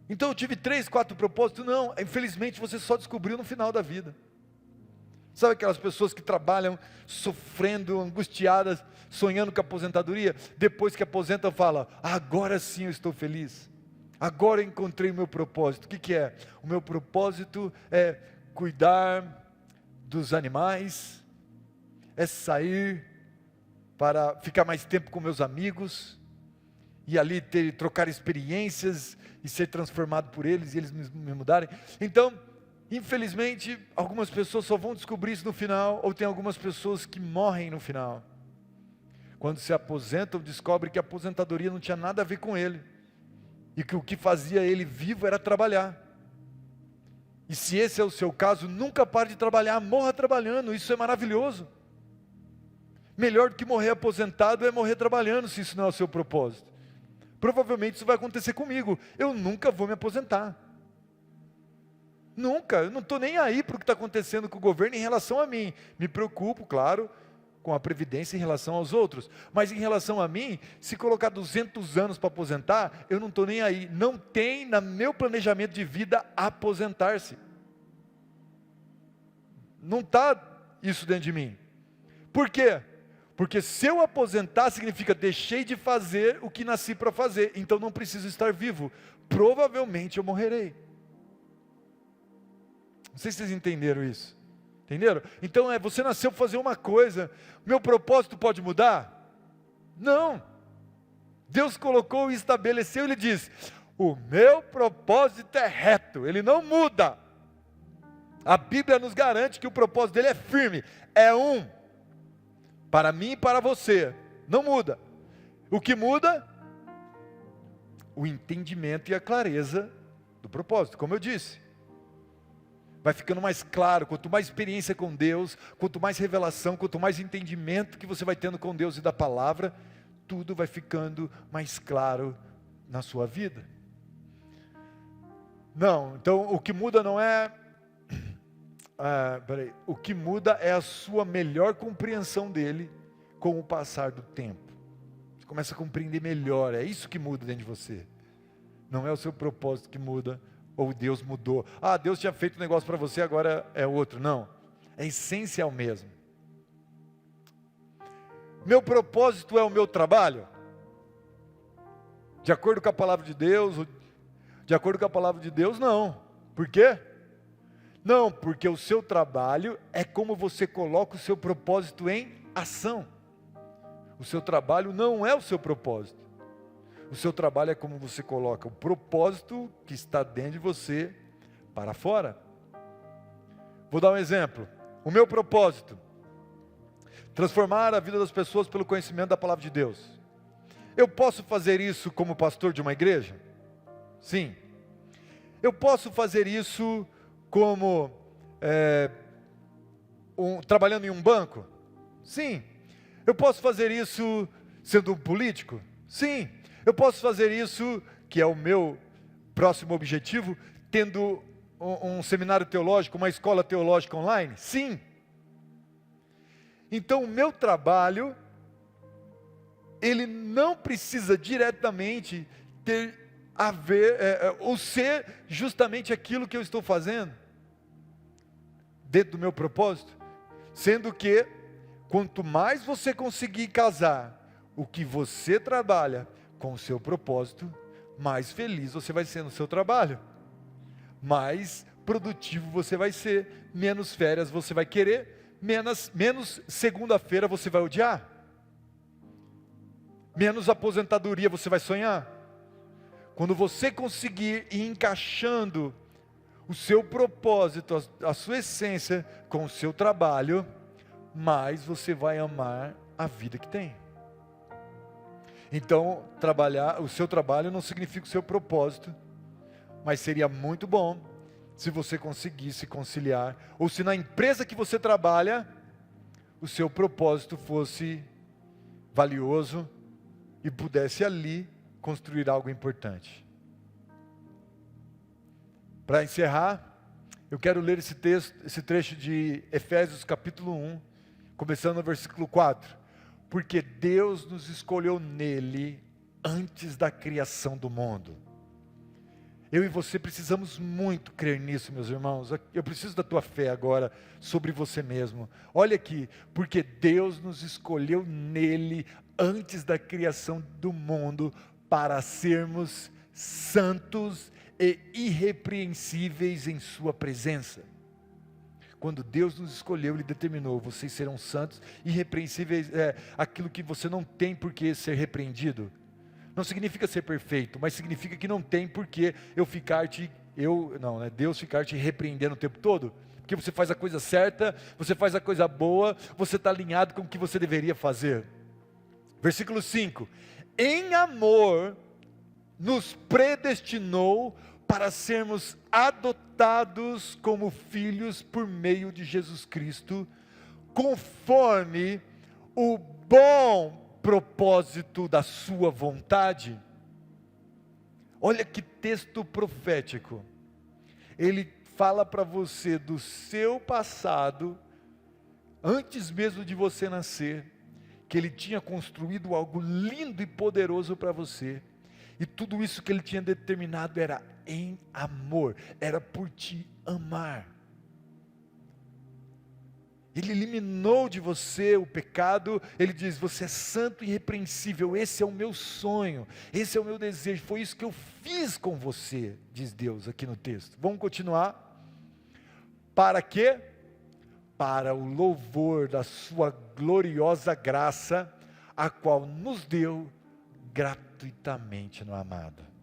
Então eu tive 3, 4 propósitos. Não, infelizmente você só descobriu no final da vida. Sabe aquelas pessoas que trabalham sofrendo, angustiadas, sonhando com a aposentadoria, depois que aposentam fala, agora sim eu estou feliz. Agora eu encontrei o meu propósito. O que é? O meu propósito é cuidar dos animais, é sair para ficar mais tempo com meus amigos, e ali trocar experiências, e ser transformado por eles, e eles me mudarem. Então, infelizmente, algumas pessoas só vão descobrir isso no final, ou tem algumas pessoas que morrem no final. Quando se aposentam, descobrem que a aposentadoria não tinha nada a ver com ele, e que o que fazia ele vivo era trabalhar. E se esse é o seu caso, nunca pare de trabalhar, morra trabalhando, isso é maravilhoso. Melhor do que morrer aposentado é morrer trabalhando, se isso não é o seu propósito. Provavelmente isso vai acontecer comigo, eu nunca vou me aposentar. Nunca, eu não estou nem aí para o que está acontecendo com o governo em relação a mim. Me preocupo, claro, com a previdência em relação aos outros. Mas em relação a mim, se colocar 200 anos para aposentar, eu não estou nem aí. Não tem no meu planejamento de vida aposentar-se. Não está isso dentro de mim. Por quê? Porque se eu aposentar, significa deixei de fazer o que nasci para fazer. Então não preciso estar vivo. Provavelmente eu morrerei. Não sei se vocês entenderam isso. Entenderam? Então você nasceu para fazer uma coisa. Meu propósito pode mudar? Não. Deus colocou e estabeleceu, Ele diz, o meu propósito é reto, ele não muda. A Bíblia nos garante que o propósito dele é firme, é um, para mim e para você, não muda. O que muda? O entendimento e a clareza do propósito, como eu disse. Vai ficando mais claro, quanto mais experiência com Deus, quanto mais revelação, quanto mais entendimento que você vai tendo com Deus e da palavra, tudo vai ficando mais claro na sua vida. Não, então o que muda não é, o que muda é a sua melhor compreensão dele com o passar do tempo. Você começa a compreender melhor, é isso que muda dentro de você. Não é o seu propósito que muda, ou Deus mudou. Ah, Deus tinha feito um negócio para você, agora é outro. Não, a essência é o mesmo. Meu propósito é o meu trabalho? De acordo com a palavra de Deus? De acordo com a palavra de Deus, não. Por quê? Não, porque o seu trabalho é como você coloca o seu propósito em ação. O seu trabalho não é o seu propósito. O seu trabalho é como você coloca o propósito que está dentro de você para fora. Vou dar um exemplo. O meu propósito: transformar a vida das pessoas pelo conhecimento da palavra de Deus. Eu posso fazer isso como pastor de uma igreja? Sim. Eu posso fazer isso como trabalhando em um banco? Sim. Eu posso fazer isso sendo um político? Sim. Eu posso fazer isso, que é o meu próximo objetivo, tendo um seminário teológico, uma escola teológica online? Sim. Então o meu trabalho, ele não precisa diretamente ter a ver, ou ser justamente aquilo que eu estou fazendo, dentro do meu propósito, sendo que, quanto mais você conseguir casar o que você trabalha com o seu propósito, mais feliz você vai ser no seu trabalho, mais produtivo você vai ser, menos férias você vai querer, menos segunda-feira você vai odiar, menos aposentadoria você vai sonhar. Quando você conseguir ir encaixando o seu propósito, a sua essência com o seu trabalho, mais você vai amar a vida que tem. Então, o seu trabalho não significa o seu propósito, mas seria muito bom se você conseguisse conciliar, ou se na empresa que você trabalha, o seu propósito fosse valioso e pudesse ali construir algo importante. Para encerrar, eu quero ler esse trecho de Efésios capítulo 1, começando no versículo 4. Porque Deus nos escolheu nele antes da criação do mundo. Eu e você precisamos muito crer nisso, meus irmãos. Eu preciso da tua fé agora sobre você mesmo. Olha aqui, porque Deus nos escolheu nele antes da criação do mundo para sermos santos e irrepreensíveis em sua presença. Quando Deus nos escolheu, Ele determinou: vocês serão santos, irrepreensíveis, aquilo que você não tem por que ser repreendido. Não significa ser perfeito, mas significa que não tem por que Deus ficar te repreendendo o tempo todo. Porque você faz a coisa certa, você faz a coisa boa, você está alinhado com o que você deveria fazer. Versículo 5: em amor nos predestinou para sermos adotados como filhos por meio de Jesus Cristo, conforme o bom propósito da sua vontade. Olha que texto profético. Ele fala para você do seu passado, antes mesmo de você nascer, que Ele tinha construído algo lindo e poderoso para você, e tudo isso que Ele tinha determinado era em amor, era por te amar. Ele eliminou de você o pecado. Ele diz: você é santo e irrepreensível, esse é o meu sonho, esse é o meu desejo, foi isso que eu fiz com você, diz Deus aqui no texto. Vamos continuar. Para quê? Para o louvor da sua gloriosa graça, a qual nos deu gratuitamente no amado.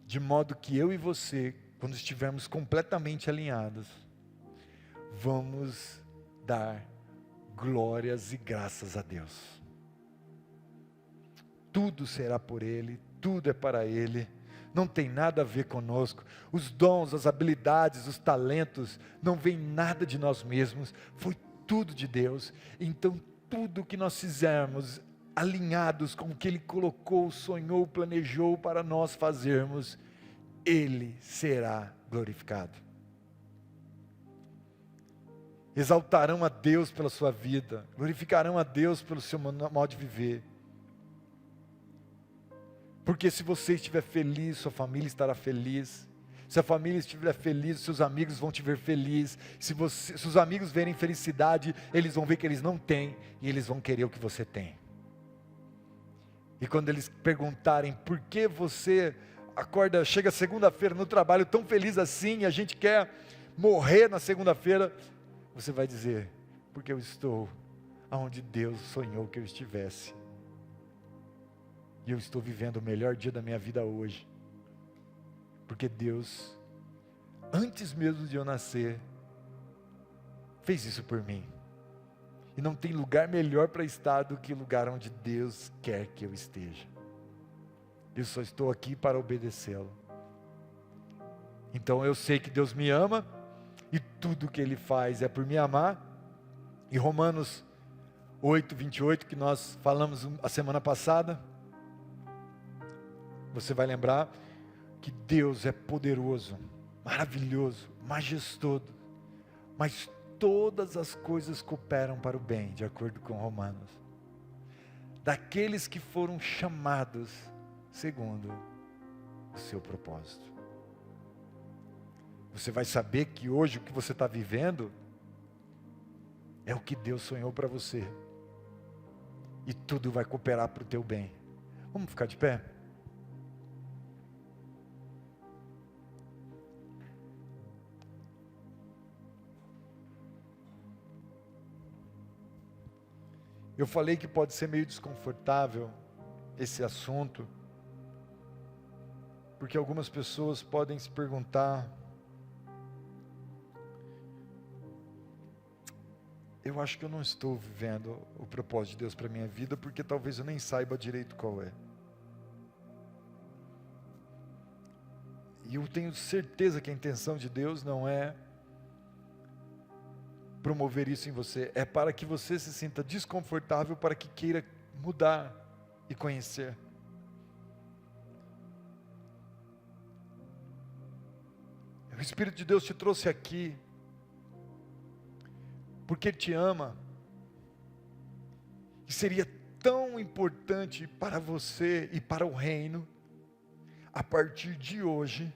De modo que eu e você, quando estivermos completamente alinhados, vamos dar glórias e graças a Deus. Tudo será por Ele, tudo é para Ele, não tem nada a ver conosco. Os dons, as habilidades, os talentos, não vem nada de nós mesmos, foi tudo de Deus. Então tudo que nós fizermos, alinhados com o que Ele colocou, sonhou, planejou para nós fazermos, Ele será glorificado. Exaltarão a Deus pela sua vida, glorificarão a Deus pelo seu modo de viver. Porque se você estiver feliz, sua família estará feliz. Se a família estiver feliz, seus amigos vão te ver feliz. Se os amigos verem felicidade, eles vão ver que eles não têm, e eles vão querer o que você tem. E quando eles perguntarem por que você acorda, chega segunda-feira no trabalho tão feliz assim, e a gente quer morrer na segunda-feira, você vai dizer: porque eu estou onde Deus sonhou que eu estivesse. E eu estou vivendo o melhor dia da minha vida hoje. Porque Deus, antes mesmo de eu nascer, fez isso por mim. E não tem lugar melhor para estar do que o lugar onde Deus quer que eu esteja. Eu só estou aqui para obedecê-lo. Então eu sei que Deus me ama, e tudo que Ele faz é por me amar. Em Romanos 8, 28, que nós falamos a semana passada, você vai lembrar que Deus é poderoso, maravilhoso, majestoso, mas todas as coisas cooperam para o bem, de acordo com Romanos, daqueles que foram chamados segundo o seu propósito. Você vai saber que hoje o que você está vivendo é o que Deus sonhou para você, e tudo vai cooperar para o teu bem. Vamos ficar de pé? Eu falei que pode ser meio desconfortável esse assunto, porque algumas pessoas podem se perguntar: eu acho que eu não estou vivendo o propósito de Deus para a minha vida, porque talvez eu nem saiba direito qual é. E eu tenho certeza que a intenção de Deus não é promover isso em você, é para que você se sinta desconfortável, para que queira mudar e conhecer. O Espírito de Deus te trouxe aqui porque Ele te ama, e seria tão importante para você e para o reino, a partir de hoje,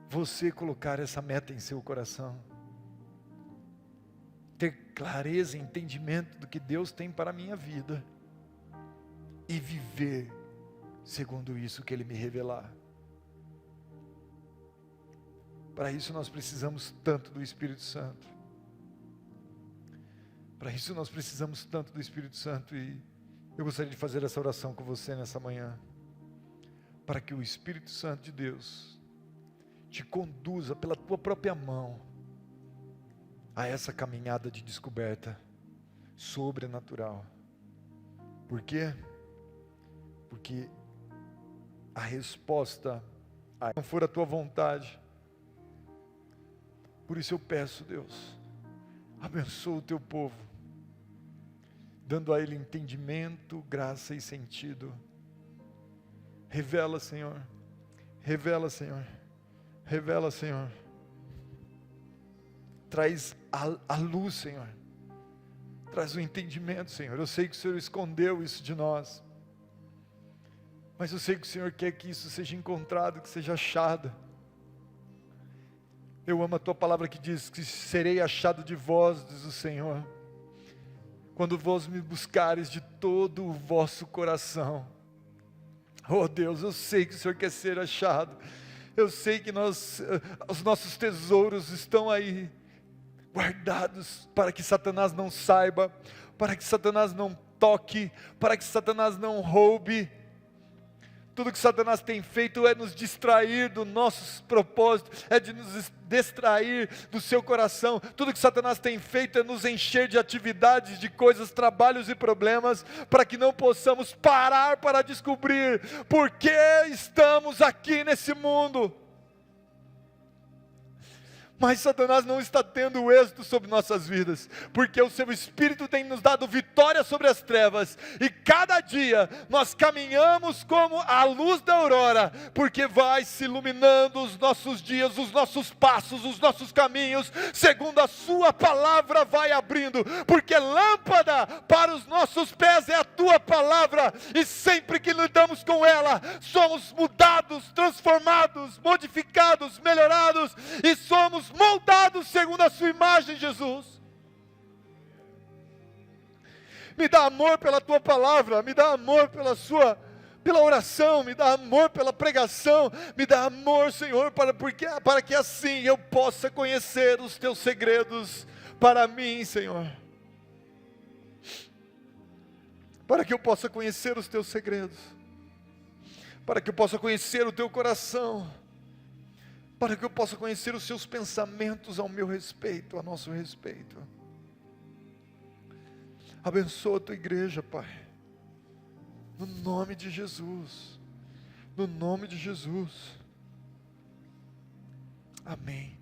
você colocar essa meta em seu coração, ter clareza e entendimento do que Deus tem para a minha vida, e viver segundo isso que Ele me revelar. Para isso nós precisamos tanto do Espírito Santo. Para isso nós precisamos tanto do Espírito Santo. E eu gostaria de fazer essa oração com você nessa manhã. Para que o Espírito Santo de Deus te conduza pela tua própria mão a essa caminhada de descoberta sobrenatural. Por quê? Porque a resposta não for a tua vontade. Por isso eu peço, Deus, abençoa o teu povo, dando a ele entendimento, graça e sentido. Revela, Senhor. Revela, Senhor. Revela, Senhor. Traz a luz, Senhor. Traz o entendimento, Senhor. Eu sei que o Senhor escondeu isso de nós. Mas eu sei que o Senhor quer que isso seja encontrado, que seja achado. Eu amo a tua palavra que diz que serei achado de vós, diz o Senhor, quando vós me buscares de todo o vosso coração. Oh Deus, eu sei que o Senhor quer ser achado. Eu sei que os nossos tesouros estão aí, guardados, para que Satanás não saiba, para que Satanás não toque, para que Satanás não roube. Tudo que Satanás tem feito é nos distrair do nosso propósito, é de nos distrair do seu coração. Tudo que Satanás tem feito é nos encher de atividades, de coisas, trabalhos e problemas, para que não possamos parar para descobrir por que estamos aqui nesse mundo. Mas Satanás não está tendo êxito sobre nossas vidas, porque o seu Espírito tem nos dado vitória sobre as trevas, e cada dia nós caminhamos como a luz da aurora, porque vai se iluminando os nossos dias, os nossos passos, os nossos caminhos, segundo a sua palavra vai abrindo, porque lâmpada para os nossos pés é a tua palavra, e sempre que lidamos com ela, somos mudados, transformados, modificados, melhorados, e somos moldados segundo a sua imagem, Jesus. Me dá amor pela tua palavra, me dá amor pela oração, me dá amor pela pregação, me dá amor, Senhor, para que assim eu possa conhecer os teus segredos para mim, Senhor. Para que eu possa conhecer os teus segredos, para que eu possa conhecer o teu coração, para que eu possa conhecer os seus pensamentos ao meu respeito, a nosso respeito. Abençoa a tua igreja, Pai, no nome de Jesus, no nome de Jesus, amém.